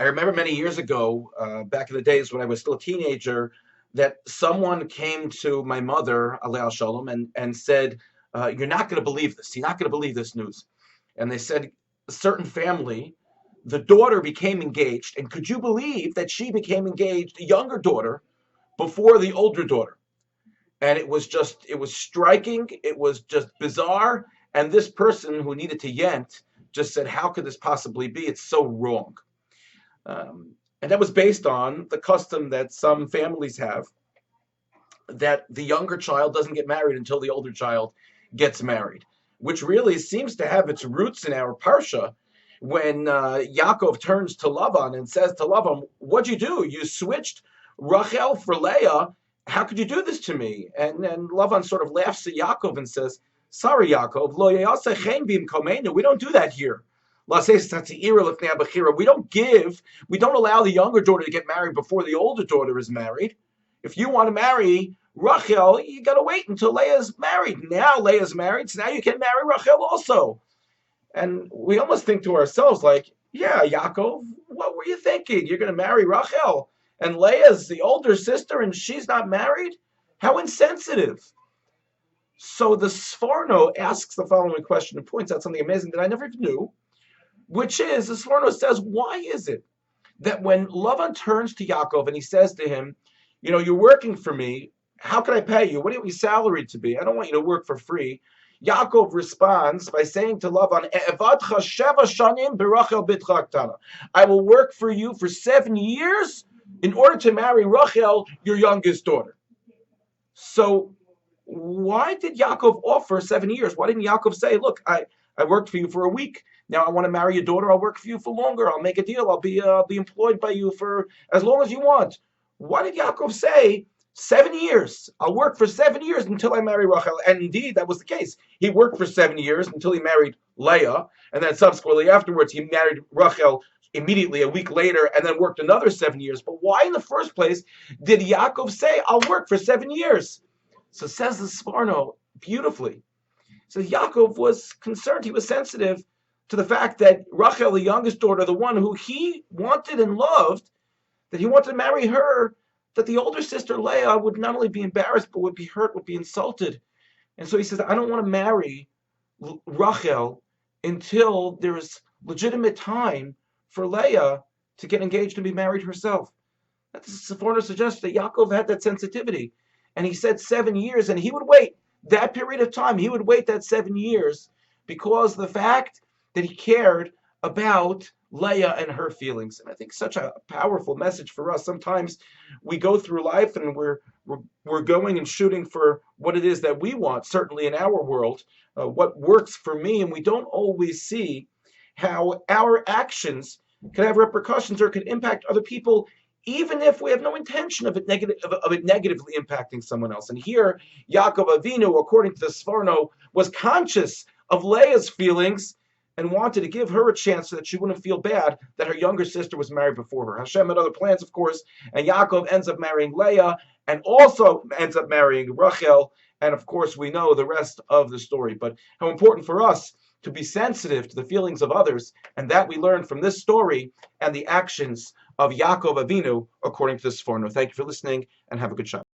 I remember many years ago, back in the days when I was still a teenager, that someone came to my mother, Alei Shalom, and said, "You're not going to believe this. You're not going to believe this news." And they said, a certain family, the daughter became engaged, and could you believe that she became engaged, the younger daughter, before the older daughter? And it was striking. It was just bizarre. And this person who needed to yent just said, "How could this possibly be? It's so wrong." And that was based on the custom that some families have, that the younger child doesn't get married until the older child gets married, which really seems to have its roots in our parsha when Yaakov turns to Lavan and says to Lavan, "What'd you do? You switched Rachel for Leah. How could you do this to me?" And then Lavan sort of laughs at Yaakov and says, "Sorry, Yaakov, lo yeyaseh chen bim komeinu. We don't do that here. We don't allow the younger daughter to get married before the older daughter is married. If you want to marry Rachel, you got to wait until Leah's married. Now Leah's married, so now you can marry Rachel also." And we almost think to ourselves like, yeah, Yaakov, what were you thinking? You're going to marry Rachel, and Leah's the older sister, and she's not married? How insensitive. So the Sforno asks the following question and points out something amazing that I never even knew, which is, the Sforno says, why is it that when Lavan turns to Yaakov and he says to him, "You're working for me. How can I pay you? What do you want your salary to be? I don't want you to work for free." Yaakov responds by saying to Lavan, "E'evadcha sheva shanim berachel bitcha ktana. I will work for you for 7 years in order to marry Rachel, your youngest daughter." So why did Yaakov offer 7 years? Why didn't Yaakov say, "Look, I worked for you for a week. Now I want to marry your daughter. I'll work for you for longer. I'll make a deal. I'll be employed by you for as long as you want"? Why did Yaakov say 7 years? I'll work for 7 years until I marry Rachel. And indeed, that was the case. He worked for 7 years until he married Leah, and then subsequently afterwards he married Rachel immediately a week later, and then worked another 7 years. But why in the first place did Yaakov say, "I'll work for 7 years"? So says the Sforno beautifully. So Yaakov was concerned. He was sensitive to the fact that Rachel, the youngest daughter, the one who he wanted and loved, that he wanted to marry her, that the older sister Leah would not only be embarrassed, but would be hurt, would be insulted. And so he says, "I don't want to marry Rachel until there is legitimate time for Leah to get engaged and be married herself." That's the Sforno suggests that Yaakov had that sensitivity. And he said 7 years, and he would wait that period of time. He would wait that 7 years because the fact that he cared about Leah and her feelings. And I think such a powerful message for us. Sometimes we go through life and we're going and shooting for what it is that we want, certainly in our world, what works for me, and we don't always see how our actions can have repercussions or can impact other people, even if we have no intention of it negatively impacting someone else. And here, Yaakov Avinu, according to the Sforno, was conscious of Leah's feelings and wanted to give her a chance so that she wouldn't feel bad that her younger sister was married before her. Hashem had other plans, of course, and Yaakov ends up marrying Leah and also ends up marrying Rachel. And of course, we know the rest of the story. But how important for us to be sensitive to the feelings of others, and that we learn from this story and the actions of Yaakov Avinu, according to this Sforno. Thank you for listening, and have a good Shabbat.